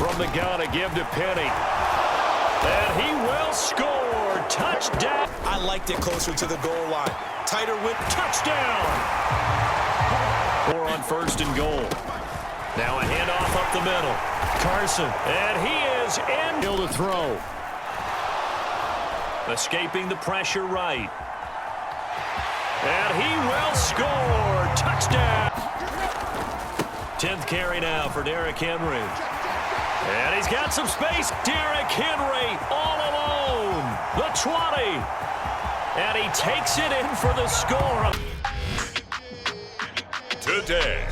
from the gun to give to Penny. And he will score. Touchdown. I liked it closer to the goal line. Tighter whip. Touchdown. 4 on 1st and goal. Now a handoff up the middle. Carson. And he is in. Hill to throw. Escaping the pressure right. And he will score. Touchdown. 10th carry now for Derrick Henry. And he's got some space. Derrick Henry all alone. The 20. And he takes it in for the score. Today,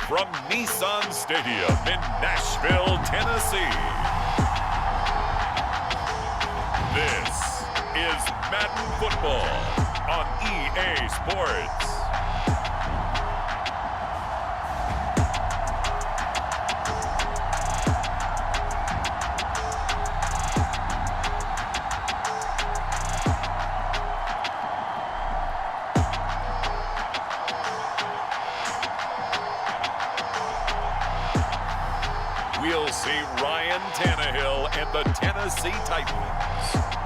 from Nissan Stadium in Nashville, Tennessee, this is Madden Football on EA Sports. We'll see Ryan Tannehill and the Tennessee Titans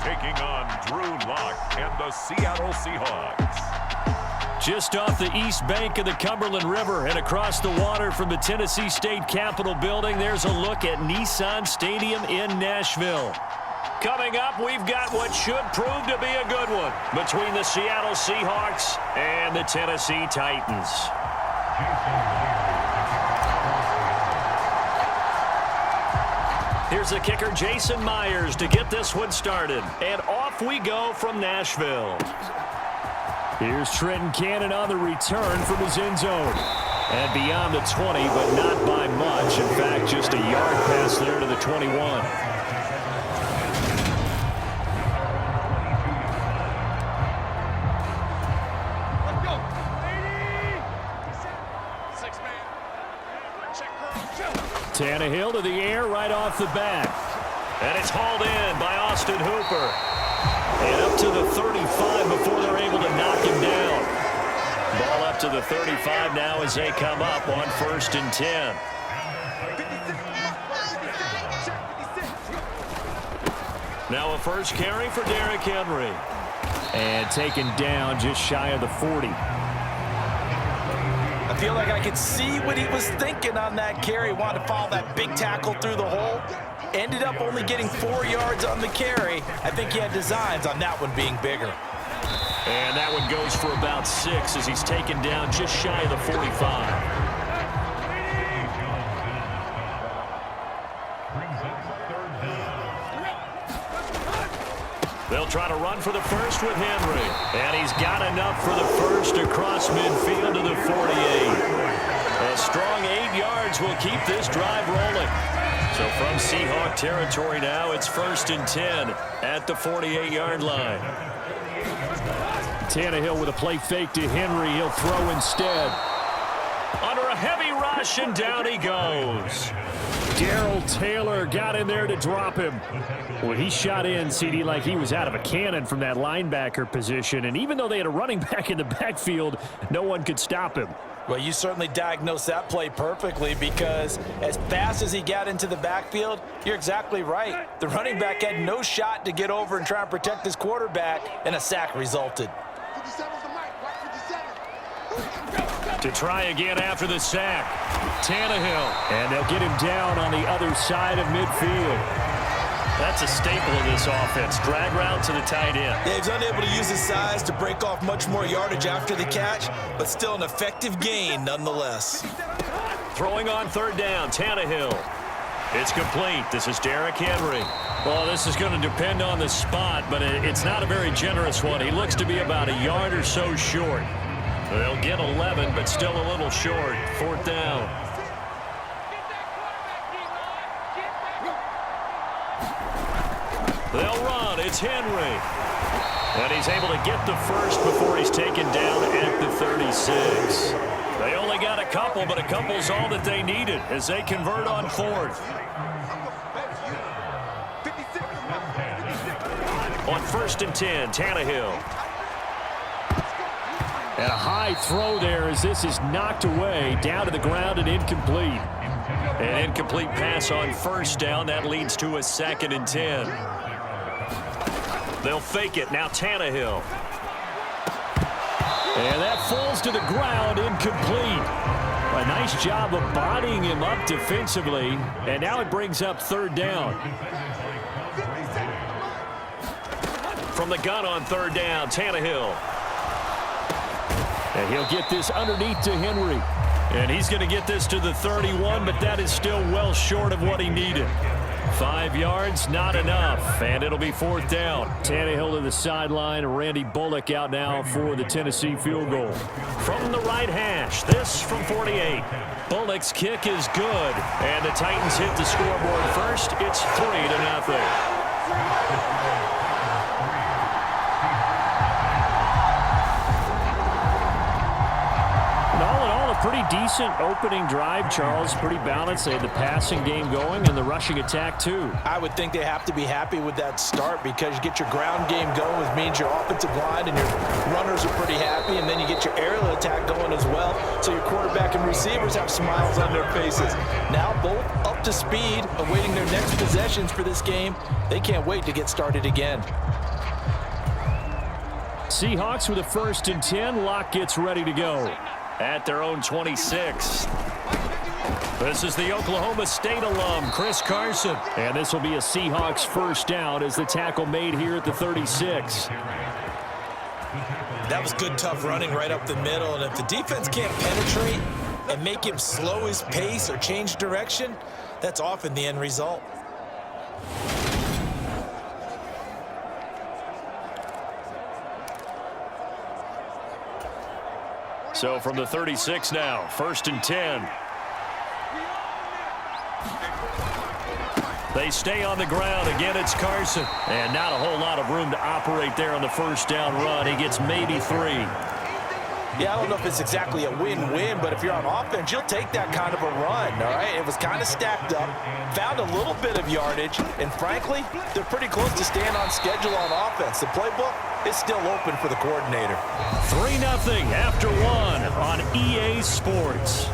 taking on Drew Lock and the Seattle Seahawks. Just off the east bank of the Cumberland River and across the water from the Tennessee State Capitol building, there's a look at Nissan Stadium in Nashville. Coming up, we've got what should prove to be a good one between the Seattle Seahawks and the Tennessee Titans. Here's the kicker, Jason Myers, to get this one started. And off we go from Nashville. Here's Trenton Cannon on the return from his end zone. And beyond the 20, but not by much. In fact, just a yard pass there to the 21. Tannehill to the air right off the bat. And it's hauled in by Austin Hooper. And up to the 35 before they're able to knock him down. Ball up to the 35 now as they come up on 1st and 10. Now a first carry for Derrick Henry. And taken down just shy of the 40. I feel like I could see what he was thinking on that carry. Wanted to follow that big tackle through the hole. Ended up only getting 4 yards on the carry. I think he had designs on that one being bigger. And that one goes for about 6 as he's taken down just shy of the 45. They'll try to run for the first with Henry. And he's got enough for the first across midfield to the 48. A strong 8 yards will keep this drive rolling. So from Seahawk territory now, it's 1st and 10 at the 48-yard line. Tannehill with a play fake to Henry. He'll throw instead. Under a heavy rush, and down he goes. Darrell Taylor got in there to drop him. Well, he shot in, CD, like he was out of a cannon from that linebacker position. And even though they had a running back in the backfield, no one could stop him. Well, you certainly diagnosed that play perfectly because as fast as he got into the backfield, you're exactly right. The running back had no shot to get over and try and protect his quarterback, and a sack resulted. To try again after the sack. Tannehill. And they'll get him down on the other side of midfield. That's a staple of this offense. Drag route to the tight end. Yeah, he's unable to use his size to break off much more yardage after the catch, but still an effective gain nonetheless. Throwing on 3rd down, Tannehill. It's complete. This is Derrick Henry. Well, this is going to depend on the spot, but it's not a very generous one. He looks to be about a yard or so short. They'll get 11, but still a little short. 4th down. They'll run. It's Henry. And he's able to get the first before he's taken down at the 36. They only got a couple, but a couple's all that they needed as they convert on 4th. On 1st and 10, Tannehill. And a high throw there as this is knocked away, down to the ground and incomplete. An incomplete pass on first down. That leads to a 2nd and 10. They'll fake it. Now Tannehill. And that falls to the ground, incomplete. A nice job of bodying him up defensively. And now it brings up 3rd down. From the gun on 3rd down, Tannehill. And he'll get this underneath to Henry. And he's going to get this to the 31, but that is still well short of what he needed. 5 yards, not enough, and it'll be 4th down. Tannehill to the sideline, Randy Bullock out now for the Tennessee field goal. From the right hash, this from 48. Bullock's kick is good, and the Titans hit the scoreboard first. It's 3-0. Pretty decent opening drive, Charles. Pretty balanced. They had the passing game going and the rushing attack, too. I would think they have to be happy with that start because you get your ground game going, which means your offensive line and your runners are pretty happy, and then you get your aerial attack going as well, so your quarterback and receivers have smiles on their faces. Now both up to speed, awaiting their next possessions for this game. They can't wait to get started again. Seahawks with a 1st and 10. Locke gets ready to go at their own 26. This is the Oklahoma State alum, Chris Carson. And this will be a Seahawks 1st down as the tackle made here at the 36. That was good, tough running right up the middle. And if the defense can't penetrate and make him slow his pace or change direction, that's often the end result. So from the 36 now, 1st and 10. They stay on the ground. Again, it's Carson. And not a whole lot of room to operate there on the 1st down run. He gets maybe 3. Yeah, I don't know if it's exactly a win-win, but if you're on offense, you'll take that kind of a run, all right? It was kind of stacked up, found a little bit of yardage, and frankly, they're pretty close to staying on schedule on offense. The playbook is still open for the coordinator. 3-0 after 1 on EA Sports.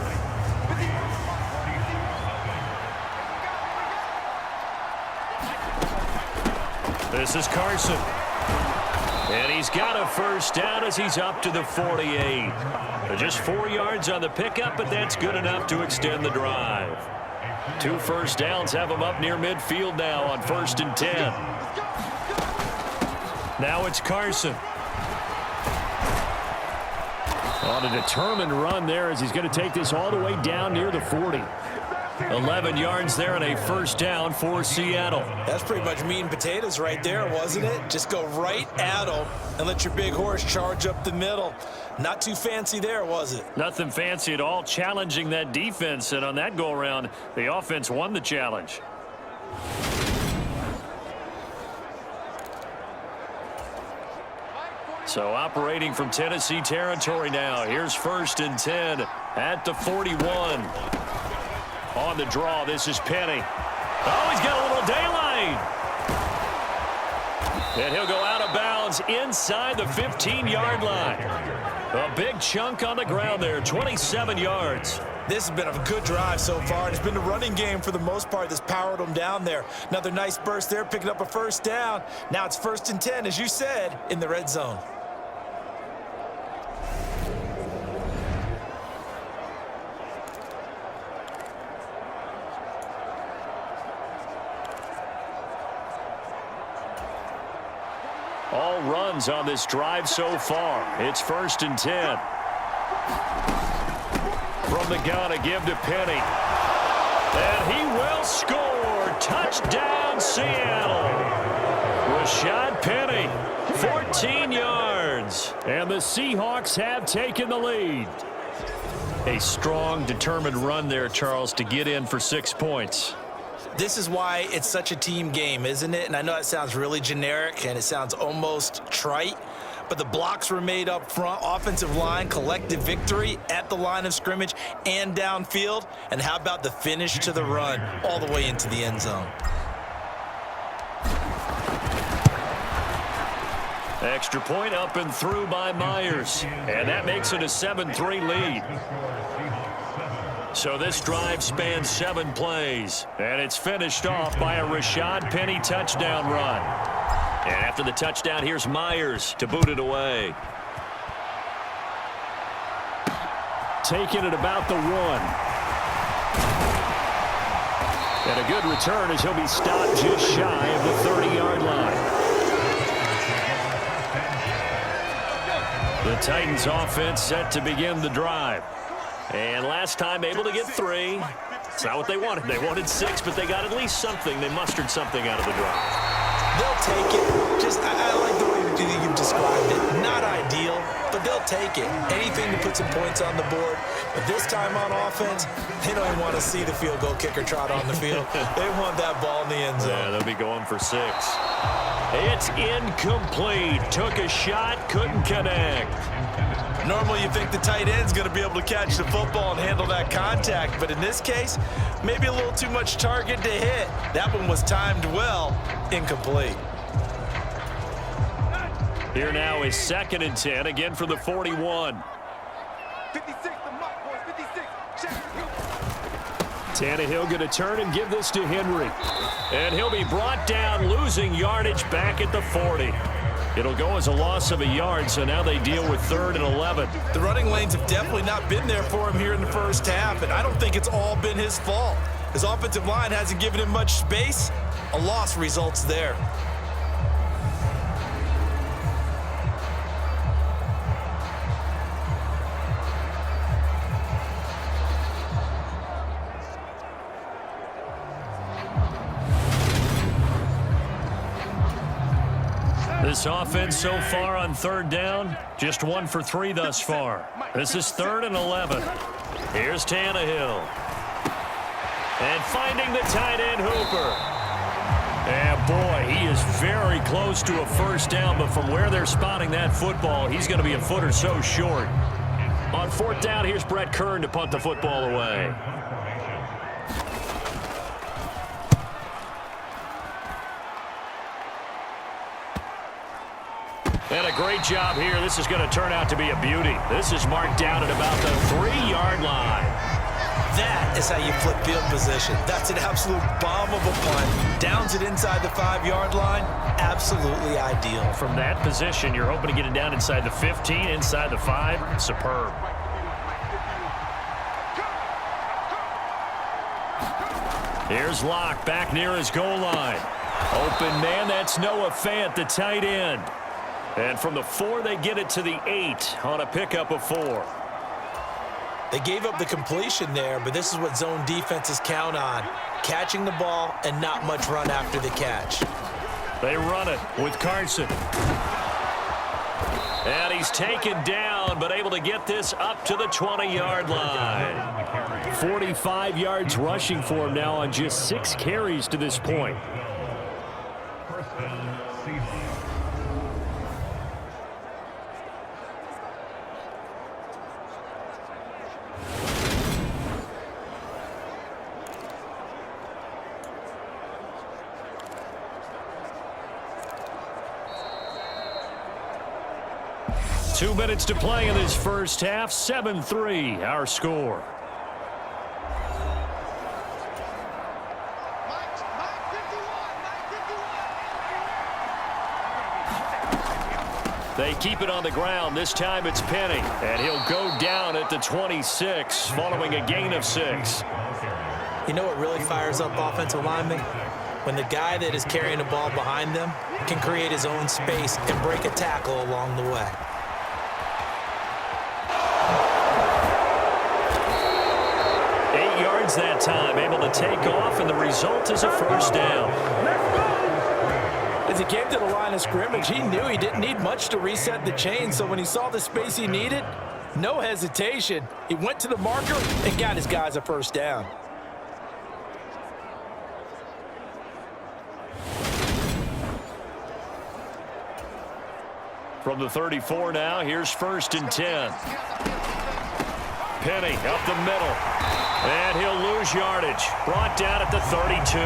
This is Carson. And he's got a 1st down as he's up to the 48. Just 4 yards on the pickup, but that's good enough to extend the drive. 2 1st downs have him up near midfield now on 1st and 10. Now it's Carson. On a determined run there as he's going to take this all the way down near the 40. 11 yards there and a 1st down for Seattle. That's pretty much meat and potatoes right there, wasn't it? Just go right at him and let your big horse charge up the middle. Not too fancy there, was it? Nothing fancy at all, challenging that defense. And on that go-around, the offense won the challenge. So operating from Tennessee territory now. Here's 1st and 10 at the 41. On the draw, this is Penny. Oh, he's got a little daylight. And he'll go out of bounds inside the 15-yard line. A big chunk on the ground there, 27 yards. This has been a good drive so far. It's been the running game for the most part that's powered them down there. Another nice burst there, picking up a 1st down. Now it's 1st and 10, as you said, in the red zone. All runs on this drive so far. It's 1st and 10. From the gun, a give to Penny. And he will score. Touchdown, Seattle. Rashad Penny, 14 yards. And the Seahawks have taken the lead. A strong, determined run there, Charles, to get in for 6 points. This is why it's such a team game, isn't it? And I know it sounds really generic and it sounds almost trite, but the blocks were made up front, offensive line, collective victory at the line of scrimmage and downfield. And how about the finish to the run all the way into the end zone? Extra point up and through by Myers. And that makes it a 7-3 lead. So this drive spans 7 plays, and it's finished off by a Rashad Penny touchdown run. And after the touchdown, here's Myers to boot it away. Taking it about the 1. And a good return as he'll be stopped just shy of the 30-yard line. The Titans offense set to begin the drive. And last time able to get 3. It's not what they wanted. They wanted 6, but they got at least something. They mustered something out of the drive. They'll take it. I like the way you've described it. Not ideal, but they'll take it. Anything to put some points on the board. But this time on offense, they don't even want to see the field goal kicker trot on the field. They want that ball in the end zone. Yeah, they'll be going for 6. It's incomplete. Took a shot, couldn't connect. Normally you think the tight end's going to be able to catch the football and handle that contact, but in this case, maybe a little too much target to hit. That one was timed well, incomplete. Here now is 2nd and 10, again for the 41. 56, the mark, boys, 56. Tannehill going to turn and give this to Henry. And he'll be brought down, losing yardage back at the 40. It'll go as a loss of a yard, so now they deal with 3rd and 11. The running lanes have definitely not been there for him here in the first half, and I don't think it's all been his fault. His offensive line hasn't given him much space. A loss results there. This offense so far on 3rd down, just 1 for 3 thus far. This is 3rd and 11. Here's Tannehill. And finding the tight end Hooper. And boy, he is very close to a first down, but from where they're spotting that football, he's going to be a foot or so short. On 4th down, here's Brett Kern to punt the football away. And a great job here. This is going to turn out to be a beauty. This is marked down at about the 3-yard line. That is how you flip field position. That's an absolute bomb of a punt. Downs it inside the 5-yard line. Absolutely ideal. From that position, you're hoping to get it down inside the 15, inside the 5. Superb. Here's Locke back near his goal line. Open man, that's Noah Fant, the tight end. And from the 4, they get it to the 8 on a pickup of 4. They gave up the completion there, but this is what zone defenses count on. Catching the ball and not much run after the catch. They run it with Carson. And he's taken down, but able to get this up to the 20-yard line. 45 yards rushing for him now on just 6 carries to this point. Two minutes to play in this first half. 7-3, our score. They keep it on the ground. This time it's Penny. And he'll go down at the 26 following a gain of 6. You know what really fires up offensive linemen? When the guy that is carrying the ball behind them can create his own space and break a tackle along the way. 8 yards that time, able to take off, and the result is a first down. As he came to the line of scrimmage, he knew he didn't need much to reset the chain, so when he saw the space he needed, no hesitation. He went to the marker and got his guys a first down. From the 34 now, here's 1st and 10. Penny up the middle. And he'll lose yardage. Brought down at the 32.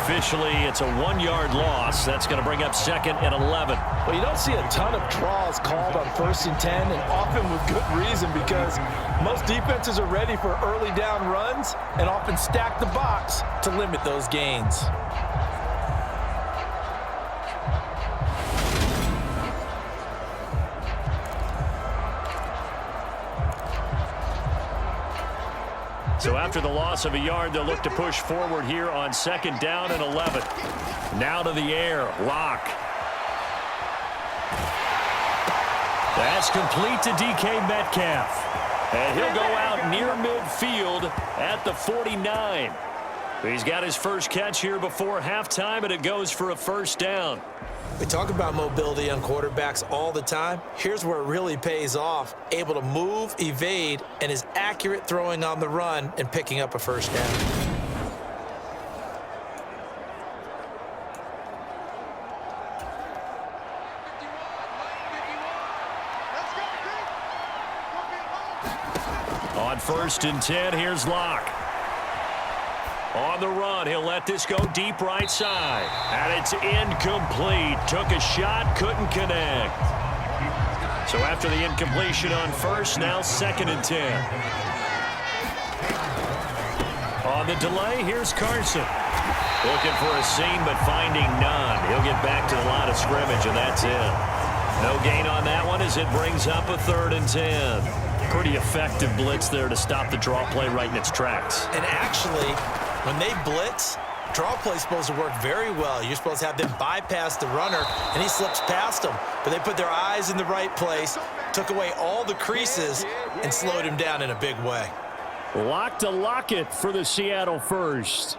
Officially, it's a 1-yard loss. That's going to bring up 2nd and 11. Well, you don't see a ton of draws called on 1st and 10, and often with good reason, because most defenses are ready for early down runs and often stack the box to limit those gains. So after the loss of a yard, they'll look to push forward here on 2nd down and 11. Now to the air. Lock. That's complete to DK Metcalf. And he'll go out near midfield at the 49. He's got his first catch here before halftime, and it goes for a 1st down. We talk about mobility on quarterbacks all the time. Here's where it really pays off. Able to move, evade, and is accurate throwing on the run and picking up a 1st down. On 1st and 10, here's Locke. On the run, he'll let this go deep right side. And it's incomplete. Took a shot, couldn't connect. So after the incompletion on 1st, now 2nd and 10. On the delay, here's Carson. Looking for a seam, but finding none. He'll get back to the line of scrimmage, and that's it. No gain on that one as it brings up a 3rd and 10. Pretty effective blitz there to stop the draw play right in its tracks. And actually, when they blitz, draw play's supposed to work very well. You're supposed to have them bypass the runner, and he slips past them. But they put their eyes in the right place, took away all the creases, and slowed him down in a big way. Lock to Lockett for the Seattle first.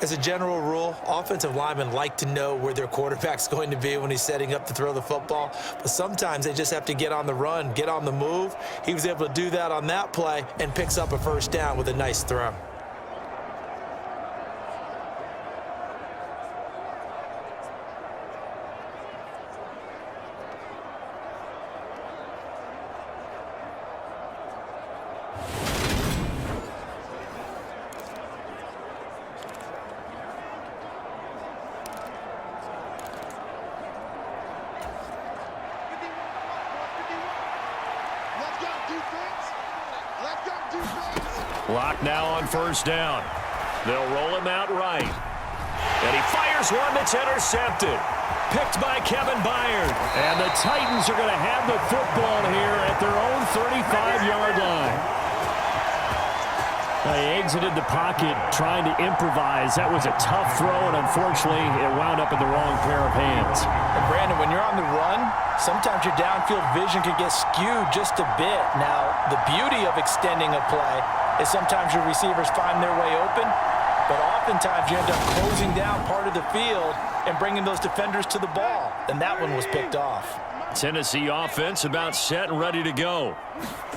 As a general rule, offensive linemen like to know where their quarterback's going to be when he's setting up to throw the football. But sometimes they just have to get on the run, get on the move. He was able to do that on that play and picks up a 1st down with a nice throw. Lock now on 1st down. They'll roll him out right. And he fires one that's intercepted. Picked by Kevin Byard. And the Titans are going to have the football here at their own 35-yard line. They exited the pocket trying to improvise. That was a tough throw, and unfortunately, it wound up in the wrong pair of hands. And Brandon, when you're on the run, sometimes your downfield vision can get skewed just a bit. Now, the beauty of extending a play is sometimes your receivers find their way open, but oftentimes you end up closing down part of the field and bringing those defenders to the ball, and that one was picked off. Tennessee offense about set and ready to go.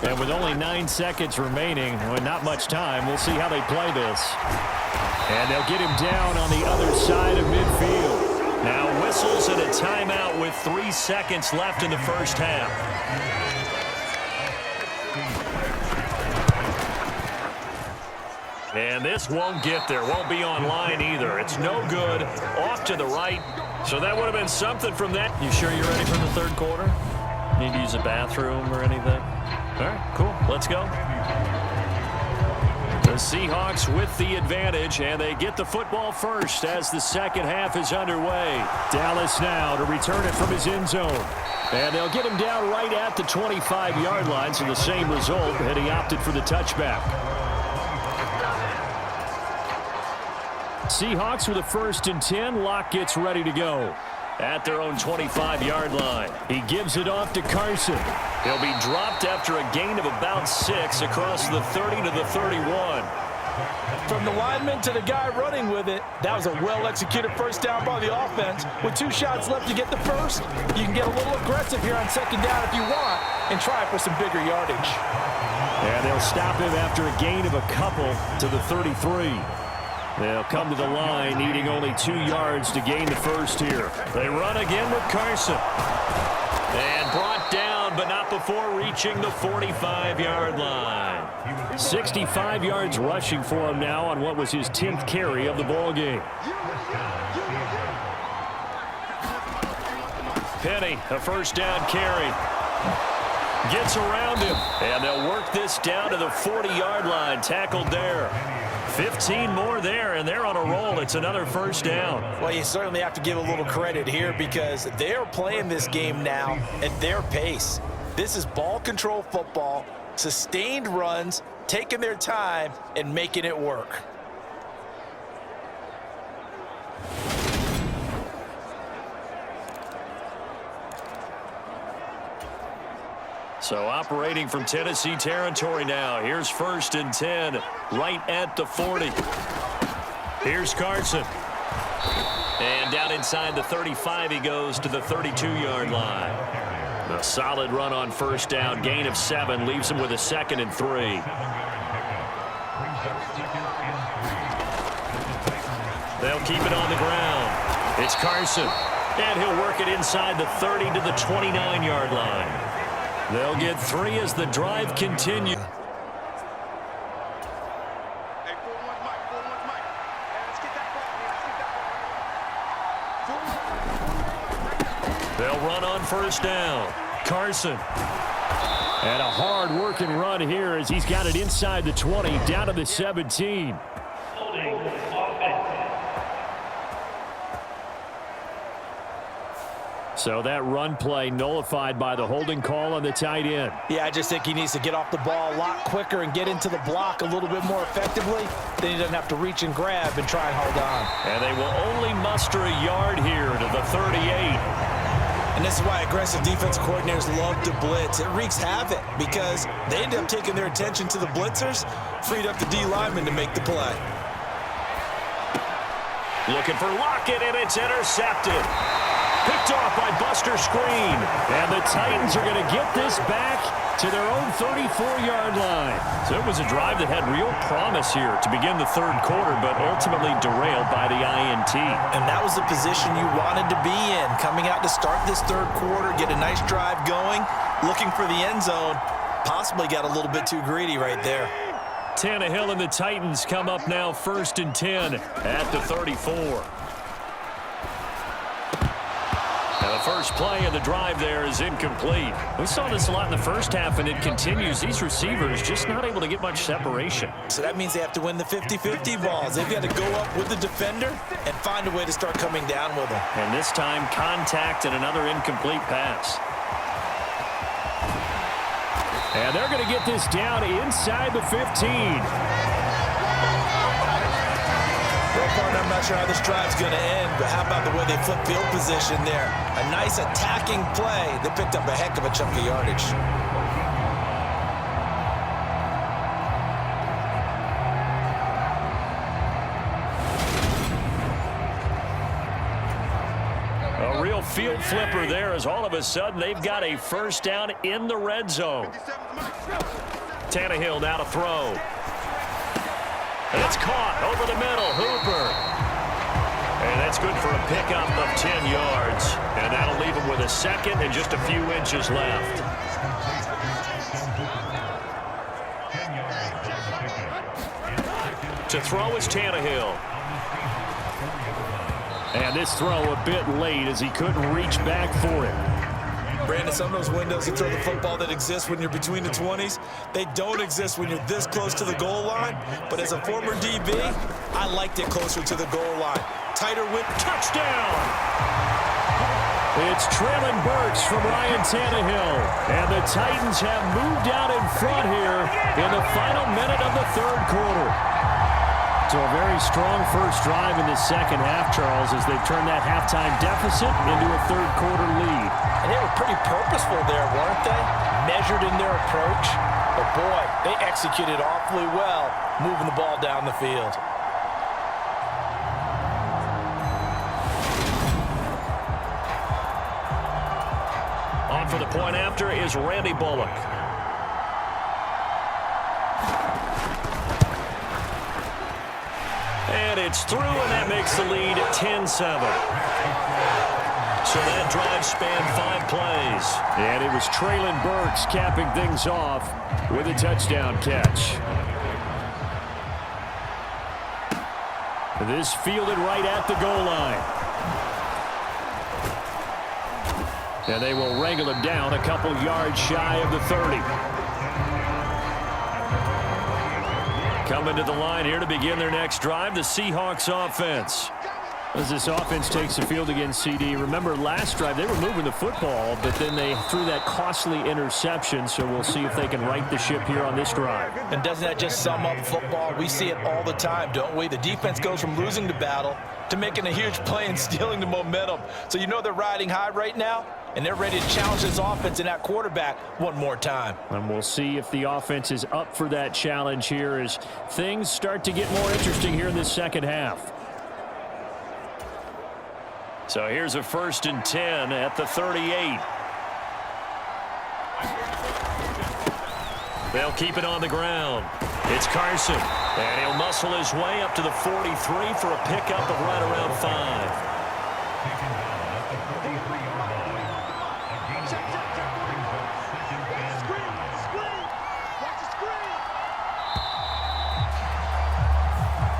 And with only 9 seconds remaining, well, not much time, we'll see how they play this. And they'll get him down on the other side of midfield. Now whistles and a timeout with 3 seconds left in the 1st half. And this won't get there. Won't be online either. It's no good. Off to the right. So that would have been something from that. You sure you're ready for the 3rd quarter? Need to use a bathroom or anything? All right, cool. Let's go. The Seahawks with the advantage, and they get the football first as the 2nd half is underway. Dallas now to return it from his end zone. And they'll get him down right at the 25-yard line, so the same result, and he opted for the touchback. Seahawks with a 1st and 10. Locke gets ready to go at their own 25-yard line. He gives it off to Carson. He'll be dropped after a gain of about 6 across the 30 to the 31. From the lineman to the guy running with it, that was a well-executed 1st down by the offense. With 2 shots left to get the 1st, you can get a little aggressive here on 2nd down if you want and try for some bigger yardage. And they'll stop him after a gain of a couple to the 33. They'll come to the line needing only 2 yards to gain the 1st here. They run again with Carson. And brought down him, but not before reaching the 45-yard line. 65 yards rushing for him now on what was his 10th carry of the ball game. Penny, a first down carry. Gets around him, and they'll work this down to the 40-yard line. Tackled there. 15 more there, and they're on a roll. It's another first down. Well, you certainly have to give a little credit here because they're playing this game now at their pace. This is ball control football, sustained runs, taking their time, and making it work. So operating from Tennessee territory now. Here's 1st and 10, right at the 40. Here's Carson. And down inside the 35, he goes to the 32-yard line. A solid run on first down, gain of 7, leaves him with a 2nd and 3. They'll keep it on the ground. It's Carson. And he'll work it inside the 30 to the 29-yard line. They'll get 3 as the drive continues. Hey, 4-1 Mike, 4-1 Mike. Hey, let's get that ball, man. Let's get that ball. They'll run on first down. Carson. And a hard-working run here as he's got it inside the 20, down to the 17. So that run play nullified by the holding call on the tight end. Yeah, I just think he needs to get off the ball a lot quicker and get into the block a little bit more effectively. Then he doesn't have to reach and grab and try and hold on. And they will only muster a yard here to the 38. And this is why aggressive defensive coordinators love to blitz. It wreaks havoc because they end up taking their attention to the blitzers, freed up the D lineman to make the play. Looking for Lockett, and it's intercepted. Picked off by Buster Screen. And the Titans are going to get this back to their own 34-yard line. So it was a drive that had real promise here to begin the third quarter, but ultimately derailed by the INT. And that was the position you wanted to be in, coming out to start this third quarter, get a nice drive going, looking for the end zone. Possibly got a little bit too greedy right there. Tannehill and the Titans come up now 1st and 10 at the 34. Now the first play of the drive there is incomplete. We saw this a lot in the first half, and it continues. These receivers just not able to get much separation. So that means they have to win the 50-50 balls. They've got to go up with the defender and find a way to start coming down with them. And this time, contact and another incomplete pass. And they're going to get this down inside the 15. I'm not sure how this drive's going to end, but how about the way they flip field position there? A nice attacking play. They picked up a heck of a chunk of yardage. A real field flipper there as all of a sudden they've got a first down in the red zone. Tannehill now to throw. And it's caught over the middle. Hooper. And that's good for a pickup of 10 yards. And that'll leave him with a 2nd and just a few inches left. To throw is Tannehill. And this throw a bit late as he couldn't reach back for it. Brandon, some of those windows to throw the football that exist when you're between the 20s, they don't exist when you're this close to the goal line. But as a former DB, I liked it closer to the goal line. Tighter whip. Touchdown! It's Traylon Burks from Ryan Tannehill. And the Titans have moved out in front here in the final minute of the third quarter. So a very strong first drive in the second half, Charles, as they've turned that halftime deficit into a third quarter lead. And they were pretty purposeful there, weren't they? Measured in their approach. But boy, they executed awfully well, moving the ball down the field. On for the point after is Randy Bullock. And it's through, and that makes the lead 10-7. So that drive spanned 5 plays. And it was Traylon Burks capping things off with a touchdown catch. This fielded right at the goal line. And they will wrangle him down a couple yards shy of the 30. Coming to the line here to begin their next drive, the Seahawks offense. As this offense takes the field against CD, remember last drive they were moving the football, but then they threw that costly interception, so we'll see if they can right the ship here on this drive. And doesn't that just sum up football? We see it all the time, don't we? The defense goes from losing the battle to making a huge play and stealing the momentum. So you know they're riding high right now, and they're ready to challenge this offense and that quarterback one more time. And we'll see if the offense is up for that challenge here as things start to get more interesting here in this second half. So here's a 1st and 10 at the 38. They'll keep it on the ground. It's Carson, and he'll muscle his way up to the 43 for a pickup of right around 5.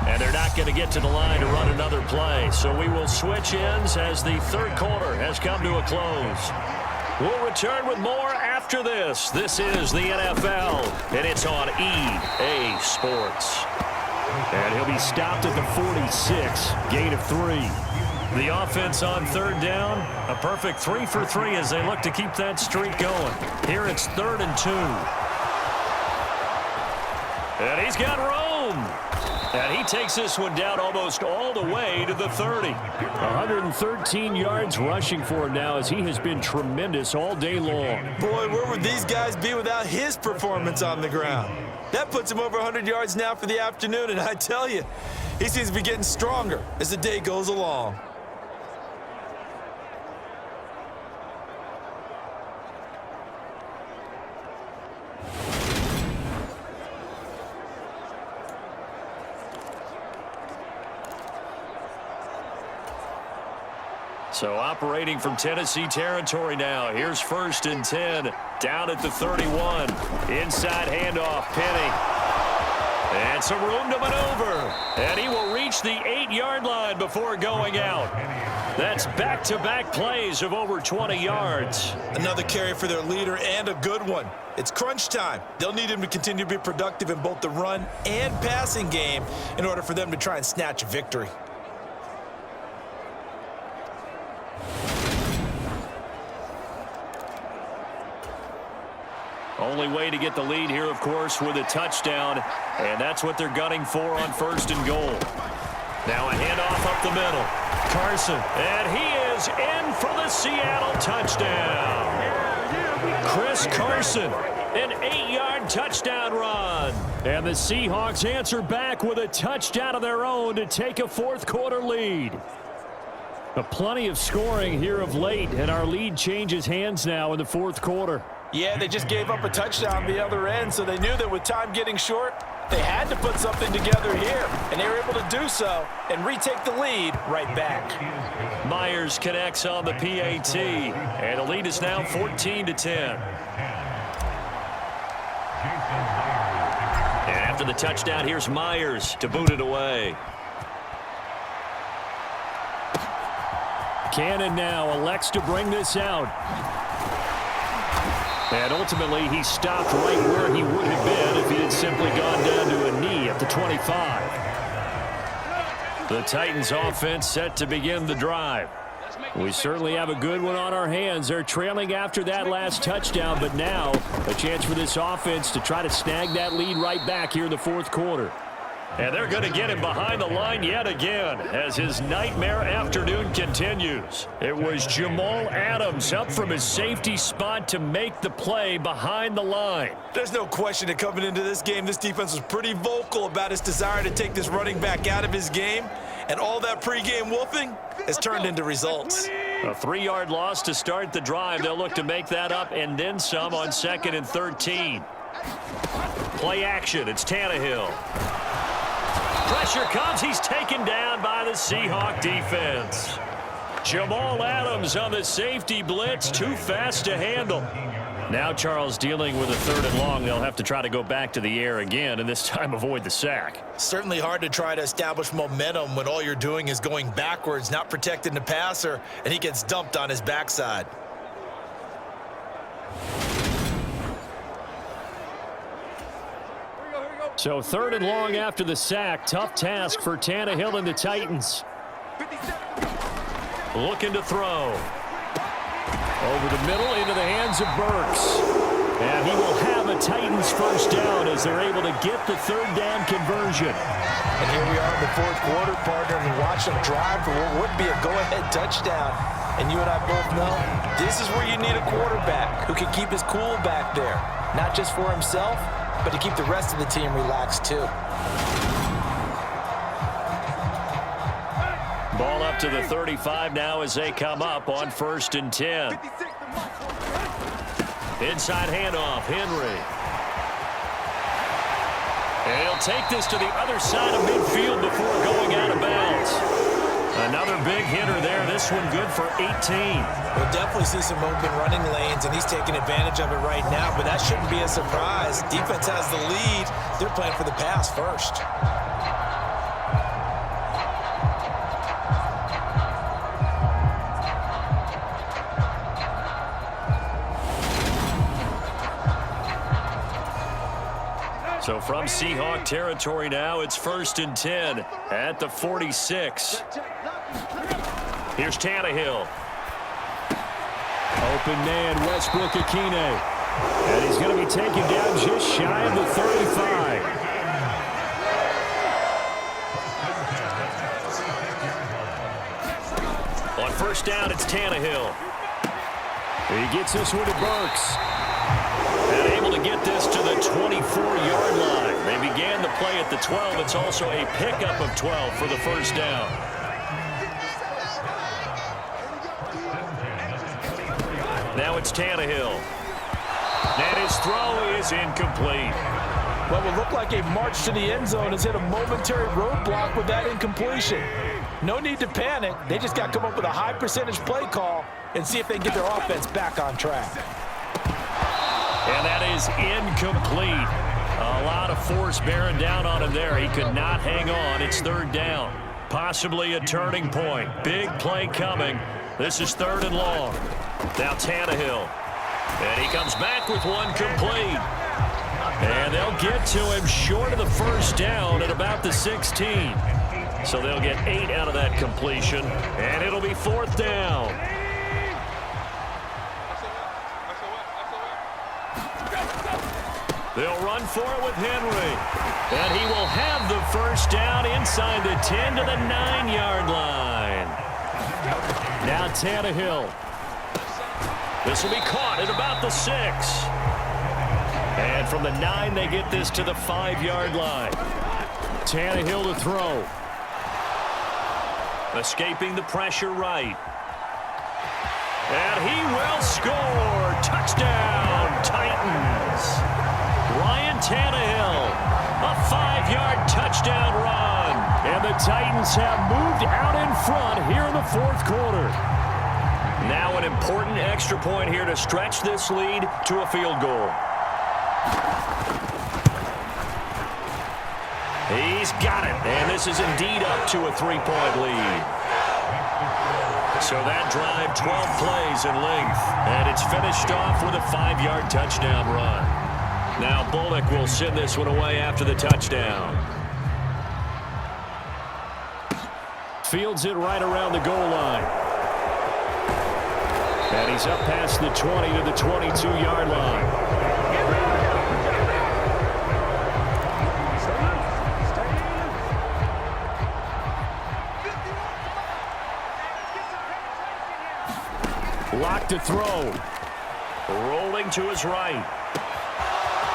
And they're not going to get to the line to run another play. So we will switch ends as the third quarter has come to a close. We'll return with more after this. This is the NFL, and it's on EA Sports. And he'll be stopped at the 46, gain of 3. The offense on 3rd down, a perfect 3 for 3 as they look to keep that streak going. Here it's 3rd and 2. And he's got room. And he takes this one down almost all the way to the 30. 113 yards rushing for him now as he has been tremendous all day long. Boy, where would these guys be without his performance on the ground? That puts him over 100 yards now for the afternoon, and I tell you, he seems to be getting stronger as the day goes along. So operating from Tennessee territory now. Here's 1st and 10 down at the 31. Inside handoff, Penny. And some room to maneuver. And he will reach the 8-yard line before going out. That's back-to-back plays of over 20 yards. Another carry for their leader and a good one. It's crunch time. They'll need him to continue to be productive in both the run and passing game in order for them to try and snatch a victory. Only way to get the lead here, of course, with a touchdown, and that's what they're gunning for on 1st and goal. Now a handoff up the middle. Carson, and he is in for the Seattle touchdown. Chris Carson, an 8-yard touchdown run. And the Seahawks answer back with a touchdown of their own to take a 4th quarter lead. Plenty of scoring here of late, and our lead changes hands now in the 4th quarter. Yeah, they just gave up a touchdown the other end, so they knew that with time getting short, they had to put something together here, and they were able to do so and retake the lead right back. Myers connects on the PAT, and the lead is now 14-10. And after the touchdown, here's Myers to boot it away. Cannon now elects to bring this out. And ultimately, he stopped right where he would have been if he had simply gone down to a knee at the 25. The Titans offense set to begin the drive. We certainly have a good one on our hands. They're trailing after that last touchdown, but now a chance for this offense to try to snag that lead right back here in the 4th quarter. And they're going to get him behind the line yet again as his nightmare afternoon continues. It was Jamal Adams up from his safety spot to make the play behind the line. There's no question that coming into this game, this defense was pretty vocal about its desire to take this running back out of his game. And all that pregame wolfing has turned into results. A 3-yard loss to start the drive. They'll look to make that up and then some on 2nd and 13. Play action. It's Tannehill. Pressure comes. He's taken down by the Seahawk defense. Jamal Adams on the safety blitz, too fast to handle. Now Charles dealing with a 3rd and long. They'll have to try to go back to the air again, and this time avoid the sack. Certainly hard to try to establish momentum when all you're doing is going backwards, not protecting the passer, and he gets dumped on his backside. So 3rd and long after the sack. Tough task for Tannehill and the Titans. Looking to throw. Over the middle into the hands of Burks. And he will have a Titans first down as they're able to get the 3rd down conversion. And here we are in the 4th quarter, partner, and watch them drive for what would be a go-ahead touchdown. And you and I both know this is where you need a quarterback who can keep his cool back there. Not just for himself, but to keep the rest of the team relaxed too. Ball up to the 35 now as they come up on 1st and 10. Inside handoff, Henry. And he'll take this to the other side of midfield before going out of bounds. Another big hitter there. This one good for 18. We'll definitely see some open running lanes, and he's taking advantage of it right now, but that shouldn't be a surprise. Defense has the lead. They're playing for the pass first. So from Seahawk territory now, it's 1st and 10 at the 46. Here's Tannehill. Open man, Westbrook-Akine. And he's going to be taken down just shy of the 35. On 1st down, it's Tannehill. He gets this one to Burks. And able to get this to the 24-yard line. They began the play at the 12. It's also a pickup of 12 for the 1st down. Now it's Tannehill. And his throw is incomplete. What would look like a march to the end zone has hit a momentary roadblock with that incompletion. No need to panic. They just got to come up with a high percentage play call and see if they can get their offense back on track. And that is incomplete. A lot of force bearing down on him there. He could not hang on. It's 3rd down. Possibly a turning point. Big play coming. This is 3rd and long. Now Tannehill. And he comes back with one complete. And they'll get to him short of the 1st down at about the 16. So they'll get 8 out of that completion. And it'll be 4th down. They'll run for it with Henry. And he will have the 1st down inside the 10 to the 9-yard line. Now Tannehill. This will be caught at about the 6. And from the 9, they get this to the 5-yard line. Tannehill to throw. Escaping the pressure right. And he will score. Touchdown, Titans. Ryan Tannehill, a 5-yard touchdown run. And the Titans have moved out in front here in the 4th quarter. Now an important extra point here to stretch this lead to a field goal. He's got it. And this is indeed up to a 3-point lead. So that drive, 12 plays in length. And it's finished off with a 5-yard touchdown run. Now Bullock will send this one away after the touchdown. Fields it right around the goal line. And he's up past the 20 to the 22-yard line. Lock to throw. Rolling to his right.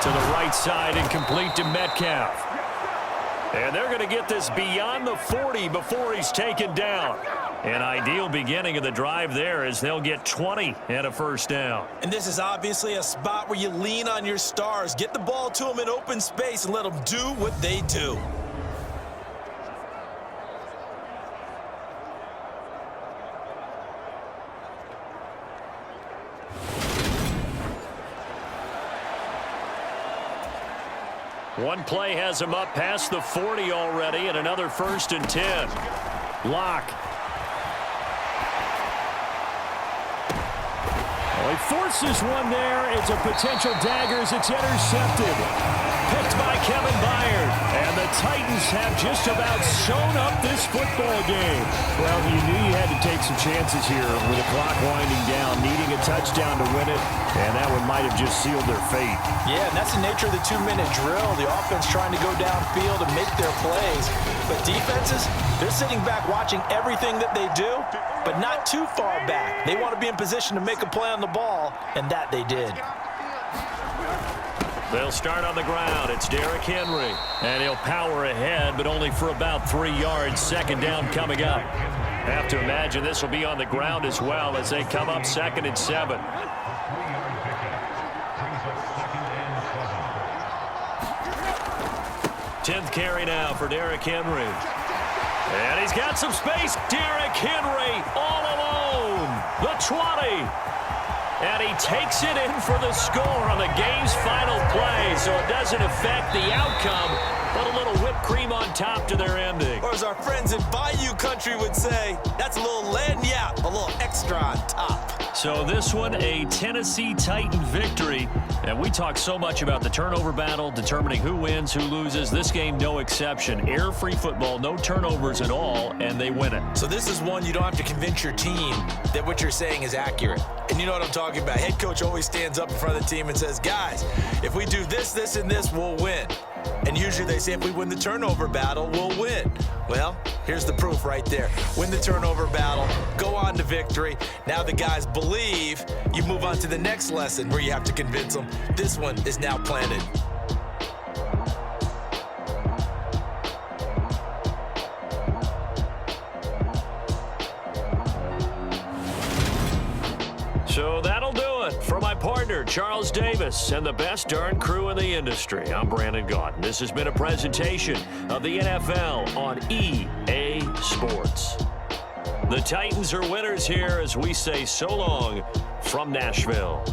To the right side and complete to Metcalf. And they're going to get this beyond the 40 before he's taken down. An ideal beginning of the drive there as they'll get 20 and a 1st down. And this is obviously a spot where you lean on your stars. Get the ball to them in open space and let them do what they do. One play has him up past the 40 already, and another 1st and 10. Locke. Well, he forces one there. It's a potential dagger as it's intercepted. Picked by Kevin Byard. And the Titans have just about sewn up this football game. Well, you knew you had to take some chances here with the clock winding down, needing a touchdown to win it, and that one might have just sealed their fate. Yeah, and that's the nature of the 2-minute drill. The offense trying to go downfield and make their plays. But defenses, they're sitting back watching everything that they do, but not too far back. They want to be in position to make a play on the ball, and that they did. They'll start on the ground. It's Derrick Henry. And he'll power ahead, but only for about 3 yards. 2nd down coming up. Have to imagine this will be on the ground as well as they come up 2nd and 7. Tenth carry now for Derrick Henry. And he's got some space. Derrick Henry all alone. The 20. And he takes it in for the score on the game's final play. So it doesn't affect the outcome, but a little whipped cream on top to their ending. Or as our friends in Bayou Country would say, that's a little lagniappe, a little extra on top. So this one, a Tennessee Titan victory. And we talk so much about the turnover battle, determining who wins, who loses. This game, no exception. Error-free football, no turnovers at all, and they win it. So this is one you don't have to convince your team that what you're saying is accurate. And you know what I'm talking about. Head coach always stands up in front of the team and says, guys, if we do this, this, and this, we'll win. And usually they say if we win the turnover battle, we'll win. Well, here's the proof right there. Win the turnover battle, go on to victory. Now the guys believe. You move on to the next lesson where you have to convince them. This one is now planted. So that'll do it. For my partner, Charles Davis, and the best darn crew in the industry, I'm Brandon Gaudin. This has been a presentation of the NFL on EA Sports. The Titans are winners here as we say so long from Nashville.